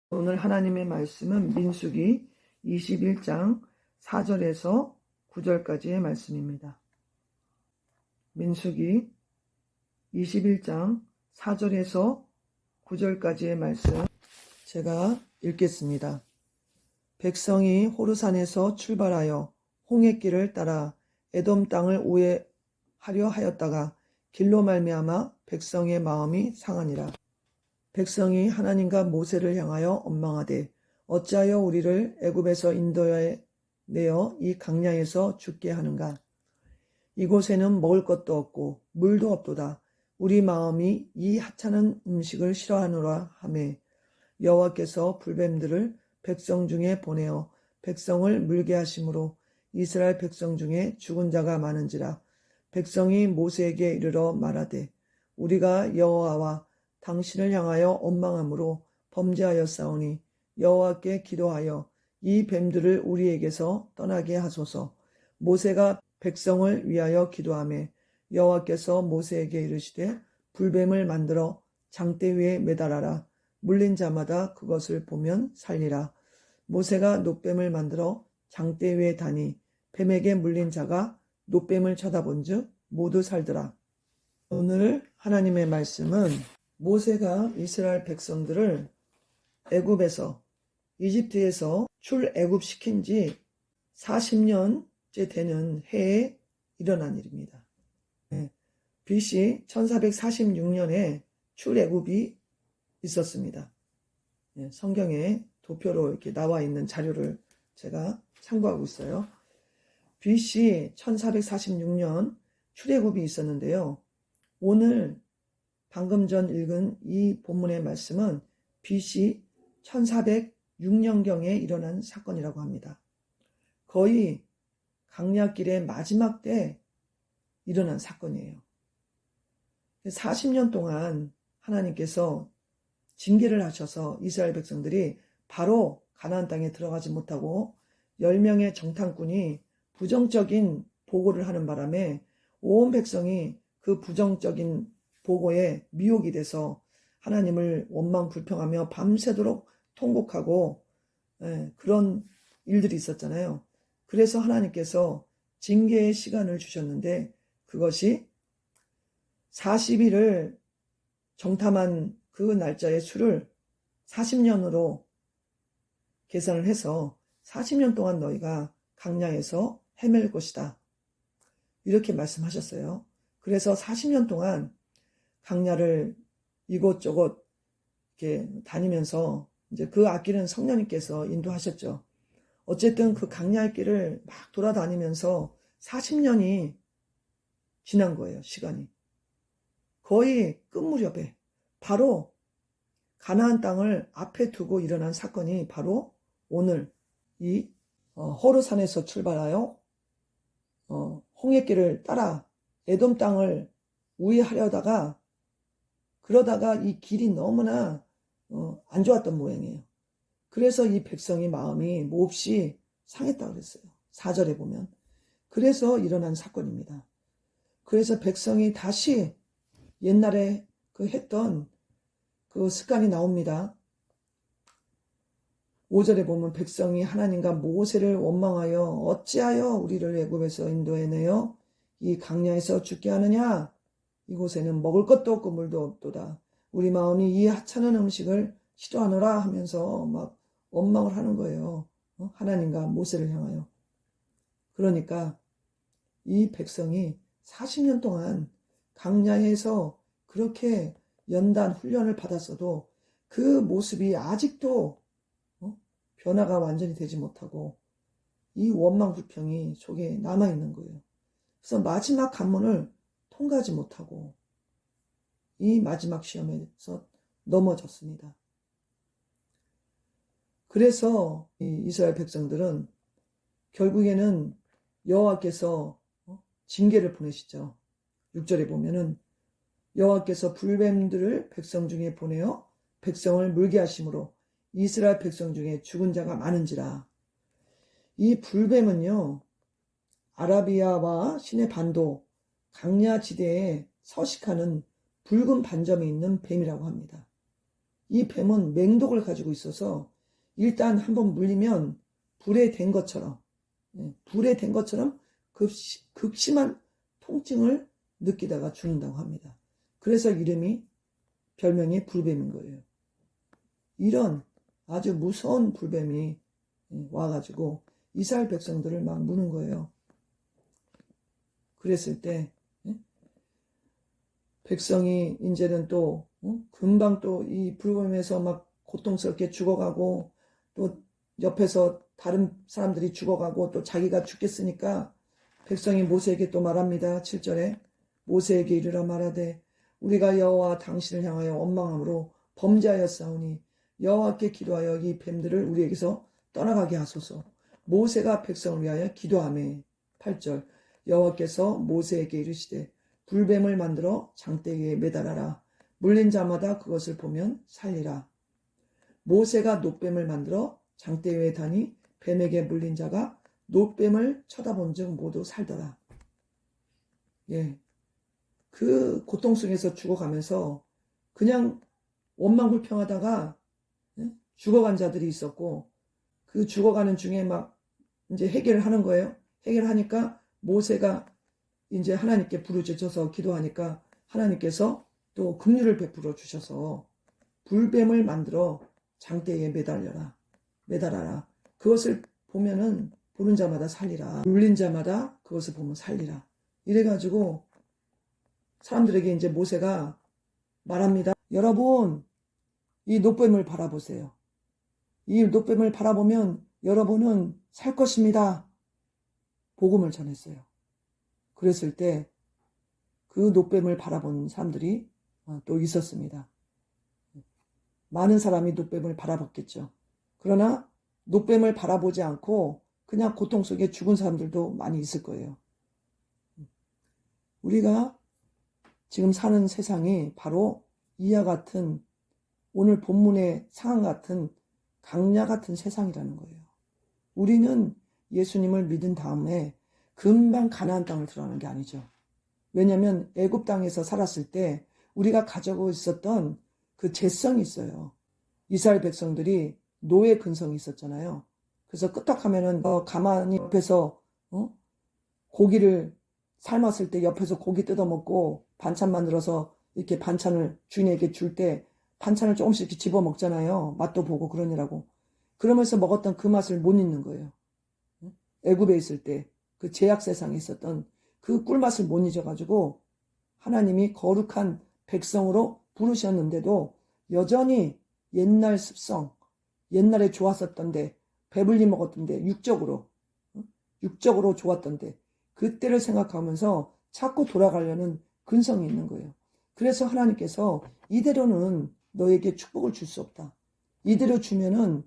오늘 하나님의 말씀은 민수기 21장 4절에서 9절까지의 말씀입니다. 민수기 21장 4절에서 9절까지의 말씀 제가 읽겠습니다. 백성이 호르산에서 출발하여 홍해길을 따라 에돔 땅을 우회하려 하였다가 길로 말미암아 백성의 마음이 상하니라. 백성이 하나님과 모세를 향하여 원망하되 어찌하여 우리를 애굽에서 인도해 내어 이 강야에서 죽게 하는가. 이곳에는 먹을 것도 없고 물도 없도다. 우리 마음이 이 하찮은 음식을 싫어하노라 하매 여호와께서 불뱀들을 백성 중에 보내어 백성을 물게 하심으로 이스라엘 백성 중에 죽은 자가 많은지라. 백성이 모세에게 이르러 말하되 우리가 여호와와 당신을 향하여 원망함으로 범죄하였사오니 여호와께 기도하여 이 뱀들을 우리에게서 떠나게 하소서. 모세가 백성을 위하여 기도하매 여호와께서 모세에게 이르시되 불뱀을 만들어 장대 위에 매달아라. 물린 자마다 그것을 보면 살리라. 모세가 놋뱀을 만들어 장대 위에 다니 뱀에게 물린 자가 놋뱀을 쳐다본즉 모두 살더라. 오늘 하나님의 말씀은 모세가 이스라엘 백성들을 애굽에서 이집트에서 출애굽시킨 지 40년째 되는 해에 일어난 일입니다. BC 1446년에 출애굽이 있었습니다. 성경에 도표로 이렇게 나와 있는 자료를 제가 참고하고 있어요. BC 1446년 출애굽이 있었는데요. 오늘 방금 전 읽은 이 본문의 말씀은 BC 1406년경에 일어난 사건이라고 합니다. 거의 강야길의 마지막 때 일어난 사건이에요. 40년 동안 하나님께서 징계를 하셔서 이스라엘 백성들이 바로 가나안 땅에 들어가지 못하고 10명의 정탐꾼이 부정적인 보고를 하는 바람에 온 백성이 그 부정적인 보고에 미혹이 돼서 하나님을 원망 불평하며 밤새도록 통곡하고 그런 일들이 있었잖아요. 그래서 하나님께서 징계의 시간을 주셨는데 그것이 40일을 정탐한 그 날짜의 수를 40년으로 계산을 해서 40년 동안 너희가 강야에서 헤맬 것이다. 이렇게 말씀하셨어요. 그래서 40년 동안 강야를 이곳저곳 이렇게 다니면서 이제 그 앞길은 성령님께서 인도하셨죠. 어쨌든 그 강야의 길을 막 돌아다니면서 40년이 지난 거예요, 시간이. 거의 끝 무렵에 바로 가나안 땅을 앞에 두고 일어난 사건이 바로 오늘 이 호르산에서 출발하여 홍해길을 따라 에돔 땅을 우회하려다가 그러다가 이 길이 너무나 안 좋았던 모양이에요. 그래서 이 백성의 마음이 몹시 상했다고 그랬어요. 4절에 보면. 그래서 일어난 사건입니다. 그래서 백성이 다시 옛날에 그 했던 그 습관이 나옵니다. 5절에 보면 백성이 하나님과 모세를 원망하여 어찌하여 우리를 애굽에서 인도해내어 이 강야에서 죽게 하느냐. 이곳에는 먹을 것도 없고 물도 없도다. 우리 마음이 이 하찮은 음식을 싫어하노라 하면서 막 원망을 하는 거예요. 하나님과 모세를 향하여. 그러니까 이 백성이 40년 동안 강야에서 그렇게 연단 훈련을 받았어도 그 모습이 아직도 변화가 완전히 되지 못하고 이 원망 불평이 속에 남아있는 거예요. 그래서 마지막 관문을 통과하지 못하고 이 마지막 시험에서 넘어졌습니다. 그래서 이 이스라엘 백성들은 결국에는 여호와께서 징계를 보내시죠. 6절에 보면은 여호와께서 불뱀들을 백성 중에 보내어 백성을 물게 하심으로 이스라엘 백성 중에 죽은 자가 많은지라. 이 불뱀은요, 아라비아와 시내 반도 강야 지대에 서식하는 붉은 반점이 있는 뱀이라고 합니다. 이 뱀은 맹독을 가지고 있어서 일단 한번 물리면 불에 댄 것처럼 극심한 통증을 느끼다가 죽는다고 합니다. 그래서 별명이 불뱀인 거예요. 이런 아주 무서운 불뱀이 와가지고 이스라엘 백성들을 막 무는 거예요. 그랬을 때 백성이 이제는 또 금방 또 이 불뱀에서 막 고통스럽게 죽어가고 또 옆에서 다른 사람들이 죽어가고 또 자기가 죽겠으니까 백성이 모세에게 또 말합니다. 7절에 모세에게 이르라 말하되 우리가 여호와 당신을 향하여 원망함으로 범죄하였사오니 여호와께 기도하여 이 뱀들을 우리에게서 떠나가게 하소서. 모세가 백성을 위하여 기도하매 8절 여호와께서 모세에게 이르시되 불뱀을 만들어 장대에 매달아라. 물린 자마다 그것을 보면 살리라. 모세가 놋뱀을 만들어 장대 위에 다니 뱀에게 물린 자가 놋뱀을 쳐다본 즉 모두 살더라. 그 고통 속에서 죽어가면서 그냥 원망불평하다가 죽어간 자들이 있었고 그 죽어가는 중에 막 이제 해결을 하는 거예요. 해결하니까 모세가 이제 하나님께 부르짖어서 기도하니까 하나님께서 또 긍휼을 베풀어 주셔서 불뱀을 만들어 장대에 매달아라. 그것을 보면은 보는 자마다 살리라. 물린 자마다 그것을 보면 살리라. 이래가지고 사람들에게 이제 모세가 말합니다. 여러분, 이 놋뱀을 바라보세요. 이 놋뱀을 바라보면 여러분은 살 것입니다. 복음을 전했어요. 그랬을 때 그 놋뱀을 바라본 사람들이 또 있었습니다. 많은 사람이 놋뱀을 바라봤겠죠. 그러나 놋뱀을 바라보지 않고 그냥 고통 속에 죽은 사람들도 많이 있을 거예요. 우리가 지금 사는 세상이 바로 이와 같은 오늘 본문의 상황 같은 강야 같은 세상이라는 거예요. 우리는 예수님을 믿은 다음에 금방 가나안 땅을 들어가는 게 아니죠. 왜냐하면 애굽 땅에서 살았을 때 우리가 가지고 있었던 그 죄성이 있어요. 이스라엘 백성들이 노예 근성이 있었잖아요. 그래서 끄떡하면은 가만히 옆에서 고기를 삶았을 때 옆에서 고기 뜯어먹고 반찬 만들어서 이렇게 반찬을 주인에게 줄 때 반찬을 조금씩 이렇게 집어 먹잖아요. 맛도 보고 그러느라고. 그러면서 먹었던 그 맛을 못 잊는 거예요. 애굽에 있을 때 그 제약 세상에 있었던 그 꿀맛을 못 잊어가지고 하나님이 거룩한 백성으로 부르셨는데도 여전히 옛날 습성, 옛날에 좋았었던데 배불리 먹었던데 육적으로 좋았던데 그때를 생각하면서 자꾸 돌아가려는 근성이 있는 거예요. 그래서 하나님께서 이대로는 너에게 축복을 줄 수 없다. 이대로 주면은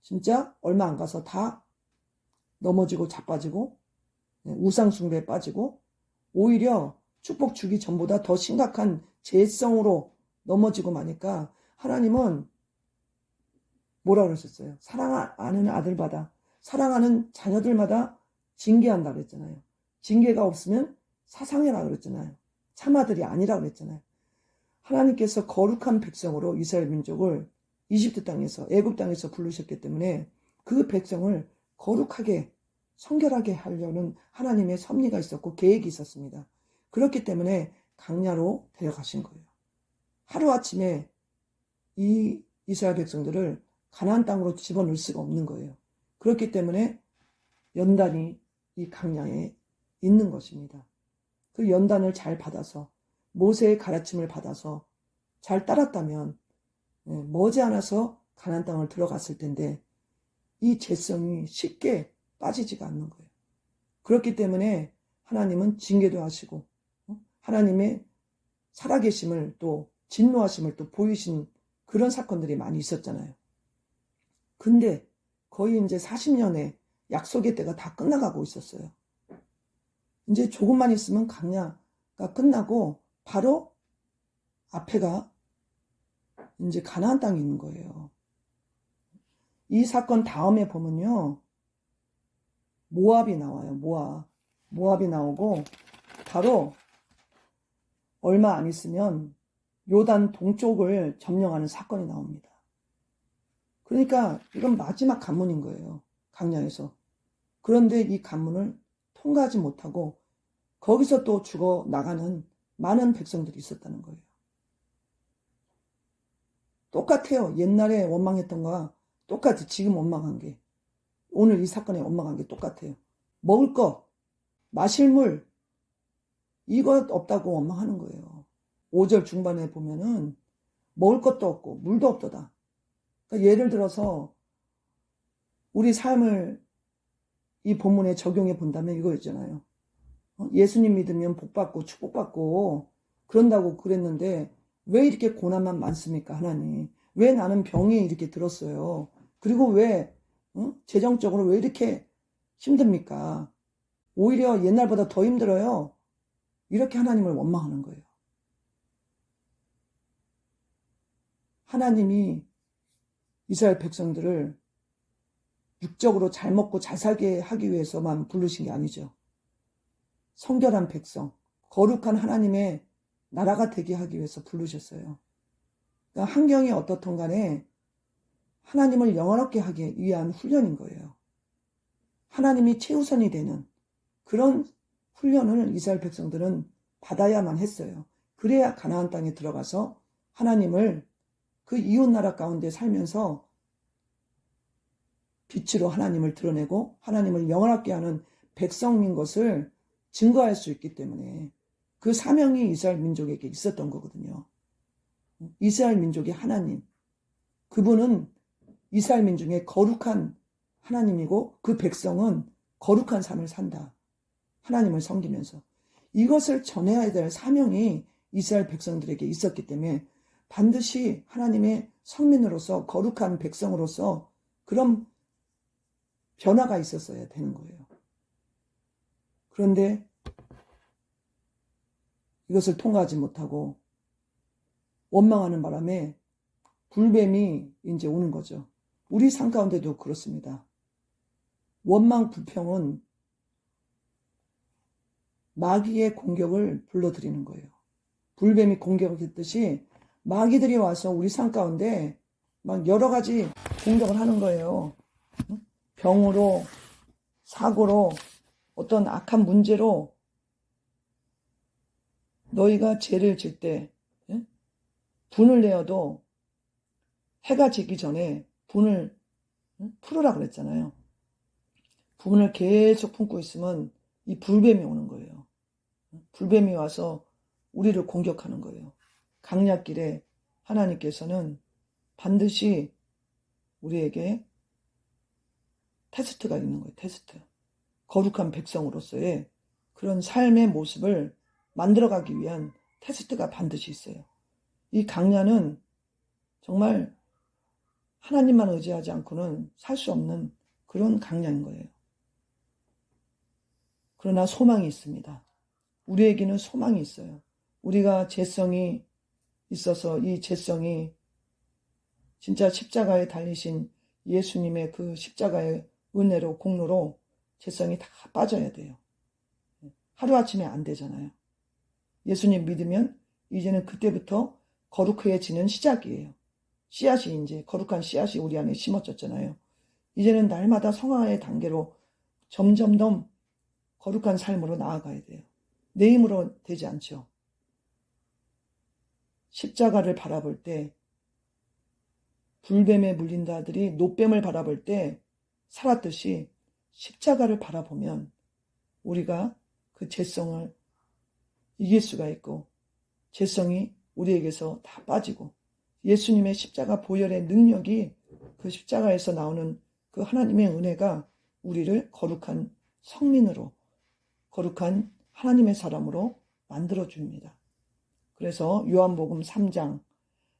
진짜 얼마 안 가서 다 넘어지고 자빠지고 우상숭배에 빠지고 오히려 축복 주기 전보다 더 심각한 죄성으로 넘어지고 마니까 하나님은 뭐라 그러셨어요? 사랑하는 아들마다 사랑하는 자녀들마다 징계한다 그랬잖아요. 징계가 없으면 사상해라 그랬잖아요. 참아들이 아니라 그랬잖아요. 하나님께서 거룩한 백성으로 이스라엘 민족을 이집트 땅에서 애굽 땅에서 부르셨기 때문에 그 백성을 거룩하게 성결하게 하려는 하나님의 섭리가 있었고 계획이 있었습니다. 그렇기 때문에 강야로 데려가신 거예요. 하루아침에 이 이스라엘 백성들을 가나안 땅으로 집어넣을 수가 없는 거예요. 그렇기 때문에 연단이 이 강야에 있는 것입니다. 그 연단을 잘 받아서 모세의 가르침을 받아서 잘 따랐다면 머지않아서 가나안 땅을 들어갔을 텐데 이 죄성이 쉽게 빠지지가 않는 거예요. 그렇기 때문에 하나님은 징계도 하시고 하나님의 살아계심을 또 진노하심을 또 보이신 그런 사건들이 많이 있었잖아요. 근데 거의 이제 40년의 약속의 때가 다 끝나가고 있었어요. 이제 조금만 있으면 강야가 끝나고 바로 앞에가 이제 가나안 땅이 있는 거예요. 이 사건 다음에 보면요. 모압이 나와요. 모압이 나오고 바로 얼마 안 있으면 요단 동쪽을 점령하는 사건이 나옵니다. 그러니까 이건 마지막 관문인 거예요. 강야에서. 그런데 이 관문을 통과하지 못하고 거기서 또 죽어 나가는 많은 백성들이 있었다는 거예요. 똑같아요. 옛날에 원망했던 거와 똑같이 지금 원망한 게, 오늘 이 사건에 원망한 게 똑같아요. 먹을 것, 마실 물, 이것 없다고 원망하는 거예요. 5절 중반에 보면은 먹을 것도 없고 물도 없도다. 그러니까 예를 들어서 우리 삶을 이 본문에 적용해 본다면 이거 있잖아요. 예수님 믿으면 복받고 축복받고 그런다고 그랬는데 왜 이렇게 고난만 많습니까, 하나님? 왜 나는 병이 이렇게 들었어요? 그리고 왜 재정적으로 왜 이렇게 힘듭니까? 오히려 옛날보다 더 힘들어요. 이렇게 하나님을 원망하는 거예요. 하나님이 이스라엘 백성들을 육적으로 잘 먹고 잘 살게 하기 위해서만 부르신 게 아니죠. 성결한 백성, 거룩한 하나님의 나라가 되게 하기 위해서 부르셨어요. 그러니까 환경이 어떻든 간에 하나님을 영원하게 하기 위한 훈련인 거예요. 하나님이 최우선이 되는 그런 훈련을 이스라엘 백성들은 받아야만 했어요. 그래야 가나안 땅에 들어가서 하나님을 그 이웃나라 가운데 살면서 빛으로 하나님을 드러내고 하나님을 영원하게 하는 백성인 것을 증거할 수 있기 때문에 그 사명이 이스라엘 민족에게 있었던 거거든요. 이스라엘 민족의 하나님, 그분은 이스라엘 민족의 거룩한 하나님이고 그 백성은 거룩한 삶을 산다. 하나님을 섬기면서. 이것을 전해야 될 사명이 이스라엘 백성들에게 있었기 때문에 반드시 하나님의 성민으로서 거룩한 백성으로서 그런 변화가 있었어야 되는 거예요. 그런데 이것을 통과하지 못하고 원망하는 바람에 불뱀이 이제 오는 거죠. 우리 삶 가운데도 그렇습니다. 원망, 불평은 마귀의 공격을 불러들이는 거예요. 불뱀이 공격했듯이 마귀들이 와서 우리 삶 가운데 막 여러 가지 공격을 하는 거예요. 병으로, 사고로, 어떤 악한 문제로 너희가 죄를 질 때 분을 내어도 해가 지기 전에 분을 풀으라 그랬잖아요. 분을 계속 품고 있으면 이 불뱀이 오는 거예요. 불뱀이 와서 우리를 공격하는 거예요. 강약길에 하나님께서는 반드시 우리에게 테스트가 있는 거예요. 테스트. 거룩한 백성으로서의 그런 삶의 모습을 만들어가기 위한 테스트가 반드시 있어요. 이 강야는 정말 하나님만 의지하지 않고는 살 수 없는 그런 강야인 거예요. 그러나 소망이 있습니다. 우리에게는 소망이 있어요. 우리가 죄성이 있어서 이 죄성이 진짜 십자가에 달리신 예수님의 그 십자가의 은혜로 공로로 죄성이 다 빠져야 돼요. 하루아침에 안 되잖아요. 예수님 믿으면 이제는 그때부터 거룩해지는 시작이에요. 씨앗이 이제 거룩한 씨앗이 우리 안에 심어졌잖아요. 이제는 날마다 성화의 단계로 점점 더 거룩한 삶으로 나아가야 돼요. 내 힘으로 되지 않죠. 십자가를 바라볼 때 불뱀에 물린 자들이 노뱀을 바라볼 때 살았듯이 십자가를 바라보면 우리가 그 죄성을 이길 수가 있고 죄성이 우리에게서 다 빠지고 예수님의 십자가 보혈의 능력이 그 십자가에서 나오는 그 하나님의 은혜가 우리를 거룩한 성민으로 거룩한 하나님의 사람으로 만들어줍니다. 그래서 요한복음 3장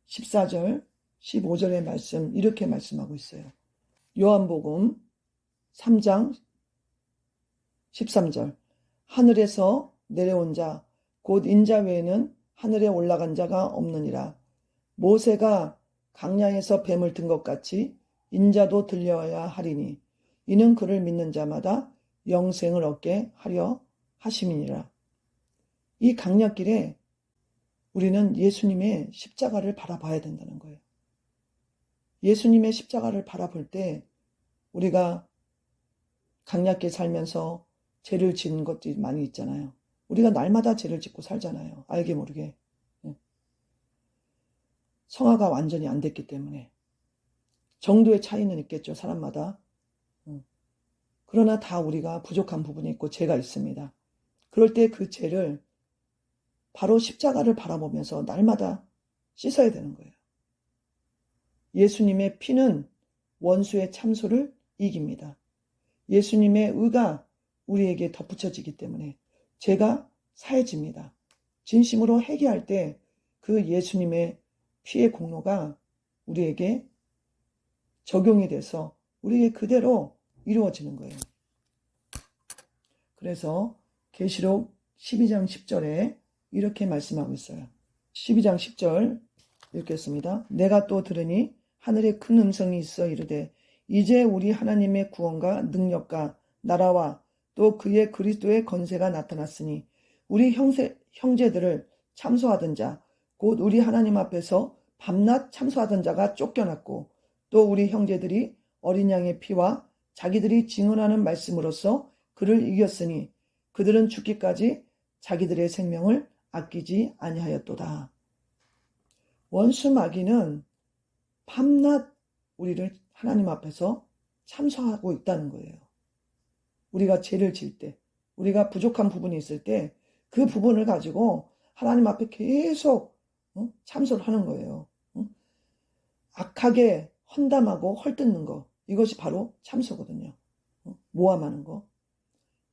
14절 15절의 말씀 이렇게 말씀하고 있어요. 요한복음 3장 13절 하늘에서 내려온 자 곧 인자 외에는 하늘에 올라간 자가 없느니라. 모세가 강야에서 뱀을 든 것 같이 인자도 들려야 하리니 이는 그를 믿는 자마다 영생을 얻게 하려 하심이니라. 이 강야길에 우리는 예수님의 십자가를 바라봐야 된다는 거예요. 예수님의 십자가를 바라볼 때 우리가 강약게 살면서 죄를 지은 것들이 많이 있잖아요. 우리가 날마다 죄를 짓고 살잖아요. 알게 모르게. 성화가 완전히 안 됐기 때문에. 정도의 차이는 있겠죠, 사람마다. 그러나 다 우리가 부족한 부분이 있고 죄가 있습니다. 그럴 때 그 죄를 바로 십자가를 바라보면서 날마다 씻어야 되는 거예요. 예수님의 피는 원수의 참소를 이깁니다. 예수님의 의가 우리에게 덧붙여지기 때문에 죄가 사해집니다. 진심으로 회개할 때 그 예수님의 피의 공로가 우리에게 적용이 돼서 우리에게 그대로 이루어지는 거예요. 그래서 계시록 12장 10절에 이렇게 말씀하고 있어요. 12장 10절 읽겠습니다. 내가 또 들으니 하늘에 큰 음성이 있어 이르되 이제 우리 하나님의 구원과 능력과 나라와 또 그의 그리스도의 건세가 나타났으니 우리 형제들을 참소하던 자 곧 우리 하나님 앞에서 밤낮 참소하던 자가 쫓겨났고 또 우리 형제들이 어린 양의 피와 자기들이 증언하는 말씀으로써 그를 이겼으니 그들은 죽기까지 자기들의 생명을 아끼지 아니하였도다. 원수 마귀는 밤낮 우리를 하나님 앞에서 참소하고 있다는 거예요. 우리가 죄를 지을 때, 우리가 부족한 부분이 있을 때 그 부분을 가지고 하나님 앞에 계속 참소를 하는 거예요. 악하게 헌담하고 헐뜯는 거, 이것이 바로 참소거든요. 모함하는 거.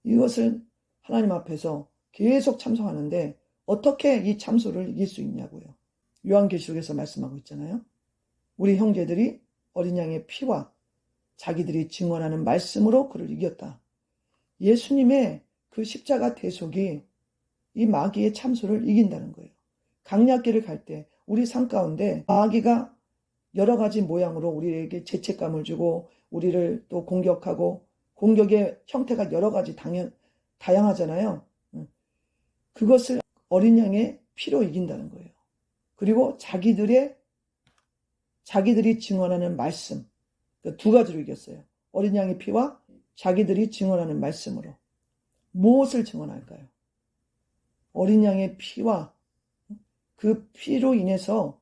이것을 하나님 앞에서 계속 참소하는데 어떻게 이 참소를 이길 수 있냐고요. 요한계시록에서 말씀하고 있잖아요. 우리 형제들이 어린 양의 피와 자기들이 증언하는 말씀으로 그를 이겼다. 예수님의 그 십자가 대속이 이 마귀의 참소를 이긴다는 거예요. 강약길을 갈 때 우리 삶 가운데 마귀가 여러 가지 모양으로 우리에게 죄책감을 주고 우리를 또 공격하고 공격의 형태가 여러 가지 다양하잖아요. 그것을 어린 양의 피로 이긴다는 거예요. 그리고 자기들이 증언하는 말씀, 두 가지로 이겼어요. 어린 양의 피와 자기들이 증언하는 말씀으로. 무엇을 증언할까요? 어린 양의 피와 그 피로 인해서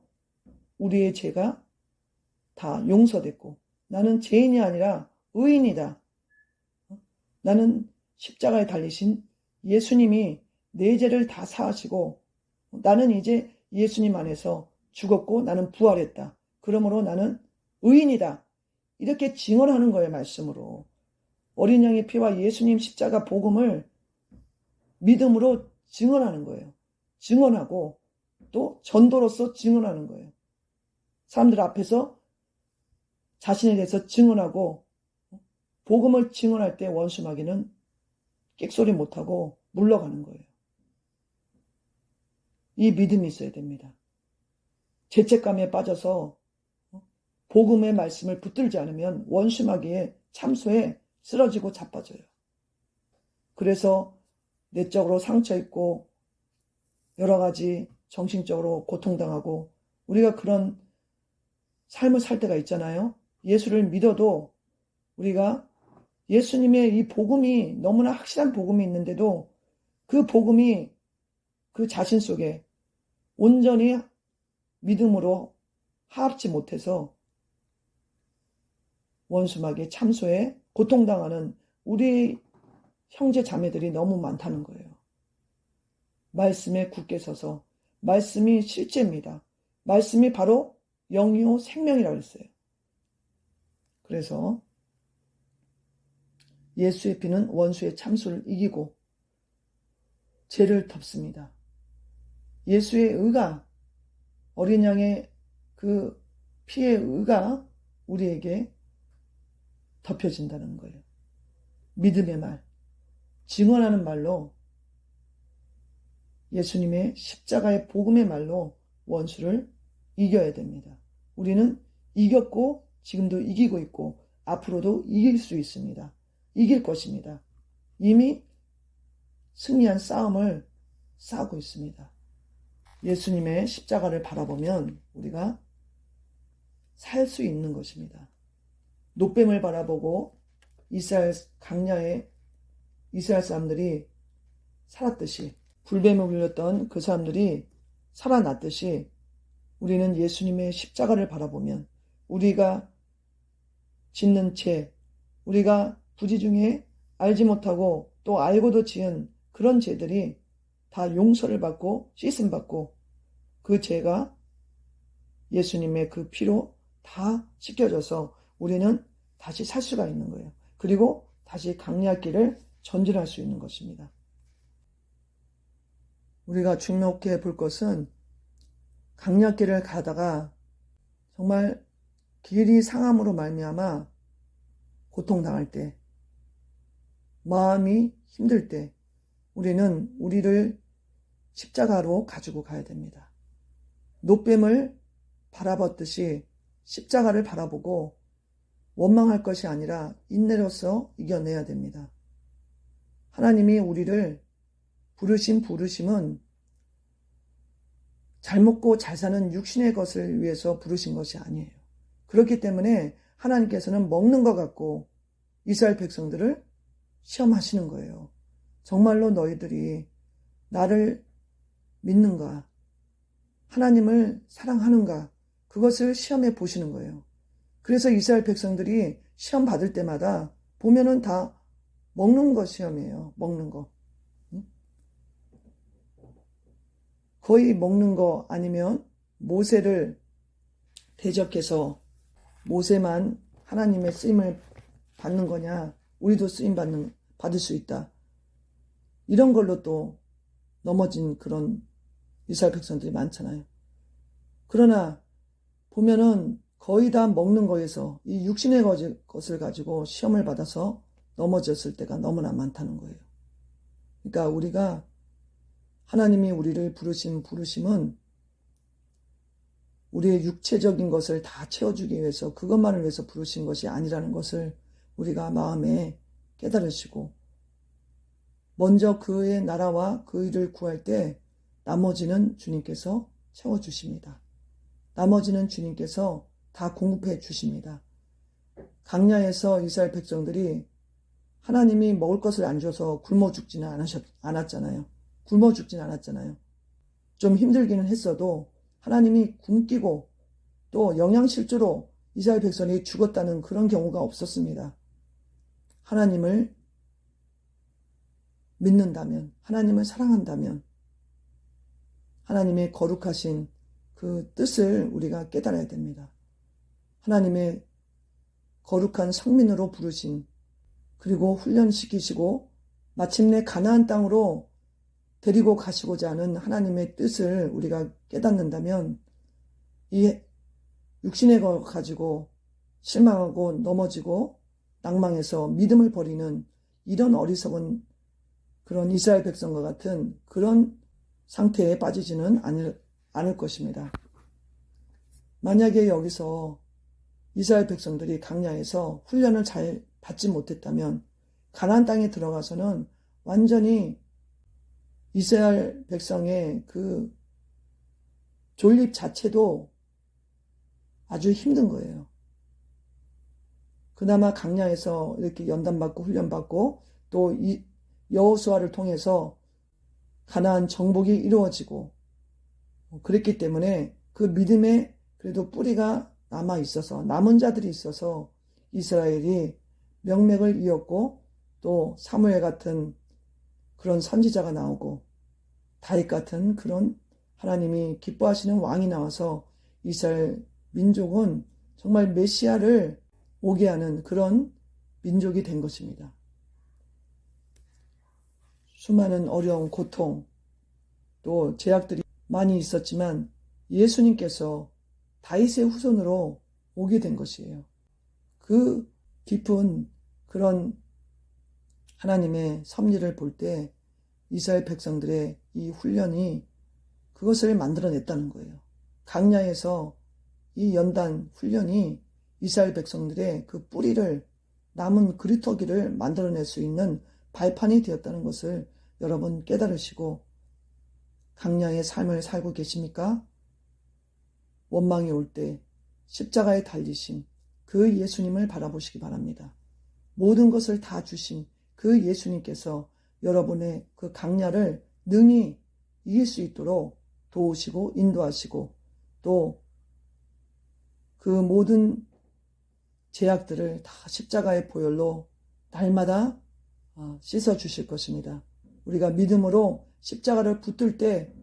우리의 죄가 다 용서됐고 나는 죄인이 아니라 의인이다. 나는 십자가에 달리신 예수님이 내 죄를 다 사하시고 나는 이제 예수님 안에서 죽었고 나는 부활했다. 그러므로 나는 의인이다. 이렇게 증언하는 거예요, 말씀으로. 어린 양의 피와 예수님 십자가 복음을 믿음으로 증언하는 거예요. 증언하고 또 전도로서 증언하는 거예요. 사람들 앞에서 자신에 대해서 증언하고 복음을 증언할 때 원수 마귀는 끽소리 못하고 물러가는 거예요. 이 믿음이 있어야 됩니다. 죄책감에 빠져서 복음의 말씀을 붙들지 않으면 원수 마귀의 참소에 쓰러지고 자빠져요. 그래서 내적으로 상처 있고 여러 가지 정신적으로 고통당하고 우리가 그런 삶을 살 때가 있잖아요. 예수를 믿어도 우리가 예수님의 이 복음이 너무나 확실한 복음이 있는데도 그 복음이 그 자신 속에 온전히 믿음으로 하합지 못해서 원수마귀의 참소에 고통당하는 우리 형제 자매들이 너무 많다는 거예요. 말씀에 굳게 서서 말씀이 실제입니다. 말씀이 바로 영이요 생명이라고 했어요. 그래서 예수의 피는 원수의 참소를 이기고 죄를 덮습니다. 예수의 의가 어린 양의 그 피의 의가 우리에게 덮여진다는 거예요. 믿음의 말, 증언하는 말로 예수님의 십자가의 복음의 말로 원수를 이겨야 됩니다. 우리는 이겼고 지금도 이기고 있고 앞으로도 이길 수 있습니다. 이길 것입니다. 이미 승리한 싸움을 싸우고 있습니다. 예수님의 십자가를 바라보면 우리가 살 수 있는 것입니다. 노뱀을 바라보고 이스라엘 강야에 이스라엘 사람들이 살았듯이, 불뱀을 물렸던 그 사람들이 살아났듯이, 우리는 예수님의 십자가를 바라보면 우리가 짓는 죄, 우리가 부지 중에 알지 못하고 또 알고도 지은 그런 죄들이 다 용서를 받고 씻음 받고, 그 죄가 예수님의 그 피로 다 씻겨져서 우리는 다시 살 수가 있는 거예요. 그리고 다시 강약길을 전진할 수 있는 것입니다. 우리가 주목해 볼 것은, 강약길을 가다가 정말 길이 상함으로 말미암아 고통당할 때, 마음이 힘들 때 우리는 우리를 십자가로 가지고 가야 됩니다. 노뱀을 바라봤듯이 십자가를 바라보고 원망할 것이 아니라 인내로서 이겨내야 됩니다. 하나님이 우리를 부르심은 잘 먹고 잘 사는 육신의 것을 위해서 부르신 것이 아니에요. 그렇기 때문에 하나님께서는 먹는 것 같고 이스라엘 백성들을 시험하시는 거예요. 정말로 너희들이 나를 믿는가? 하나님을 사랑하는가? 그것을 시험해 보시는 거예요. 그래서 이스라엘 백성들이 시험 받을 때마다 보면은 다 먹는 거 시험이에요. 먹는 거. 거의 먹는 거, 아니면 모세를 대적해서 모세만 하나님의 쓰임을 받는 거냐, 우리도 쓰임 받을 수 있다, 이런 걸로 또 넘어진 그런 이스라엘 백성들이 많잖아요. 그러나 보면은 거의 다 먹는 거에서 이 육신의 것을 가지고 시험을 받아서 넘어졌을 때가 너무나 많다는 거예요. 그러니까 우리가 하나님이 우리를 부르심은 우리의 육체적인 것을 다 채워주기 위해서, 그것만을 위해서 부르신 것이 아니라는 것을 우리가 마음에 깨달으시고, 먼저 그의 나라와 그 일을 구할 때 나머지는 주님께서 채워주십니다. 나머지는 주님께서 다 공급해 주십니다. 강야에서 이스라엘 백성들이 하나님이 먹을 것을 안 줘서 굶어 죽지는 않았잖아요. 굶어 죽진 않았잖아요. 좀 힘들기는 했어도 하나님이 굶기고 또 영양실조로 이스라엘 백성이 죽었다는 그런 경우가 없었습니다. 하나님을 믿는다면, 하나님을 사랑한다면 하나님의 거룩하신 그 뜻을 우리가 깨달아야 됩니다. 하나님의 거룩한 성민으로 부르신, 그리고 훈련시키시고 마침내 가나안 땅으로 데리고 가시고자 하는 하나님의 뜻을 우리가 깨닫는다면, 이 육신의 것 가지고 실망하고 넘어지고 낭망해서 믿음을 버리는 이런 어리석은 그런 이스라엘 백성과 같은 그런 상태에 빠지지는 않을 것입니다. 만약에 여기서 이스라엘 백성들이 강야에서 훈련을 잘 받지 못했다면 가나안 땅에 들어가서는 완전히 이스라엘 백성의 그 존립 자체도 아주 힘든 거예요. 그나마 강야에서 이렇게 연단받고 훈련받고 또 이 여호수아를 통해서 가나안 정복이 이루어지고 그랬기 때문에 그 믿음에 그래도 뿌리가 남아 있어서, 남은 자들이 있어서 이스라엘이 명맥을 이었고, 또 사무엘 같은 그런 선지자가 나오고 다윗 같은 그런 하나님이 기뻐하시는 왕이 나와서 이스라엘 민족은 정말 메시아를 오게 하는 그런 민족이 된 것입니다. 수많은 어려움, 고통, 또 제약들이 많이 있었지만 예수님께서 다윗의 후손으로 오게 된 것이에요. 그 깊은 그런 하나님의 섭리를 볼 때 이스라엘 백성들의 이 훈련이 그것을 만들어냈다는 거예요. 강야에서 이 연단 훈련이 이스라엘 백성들의 그 뿌리를, 남은 그리터기를 만들어낼 수 있는 발판이 되었다는 것을 여러분 깨달으시고, 강량의 삶을 살고 계십니까? 원망이 올 때 십자가에 달리신 그 예수님을 바라보시기 바랍니다. 모든 것을 다 주신 그 예수님께서 여러분의 그 강야를 능히 이길 수 있도록 도우시고 인도하시고 또 그 모든 제약들을 다 십자가의 보혈로 날마다 씻어 주실 것입니다. 우리가 믿음으로 십자가를 붙들 때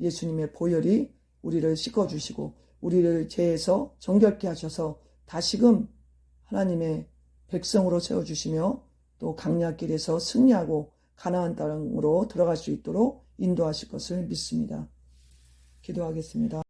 예수님의 보혈이 우리를 씻어 주시고 우리를 죄에서 정결케 하셔서 다시금 하나님의 백성으로 세워주시며 또 강약길에서 승리하고 가나안 땅으로 들어갈 수 있도록 인도하실 것을 믿습니다. 기도하겠습니다.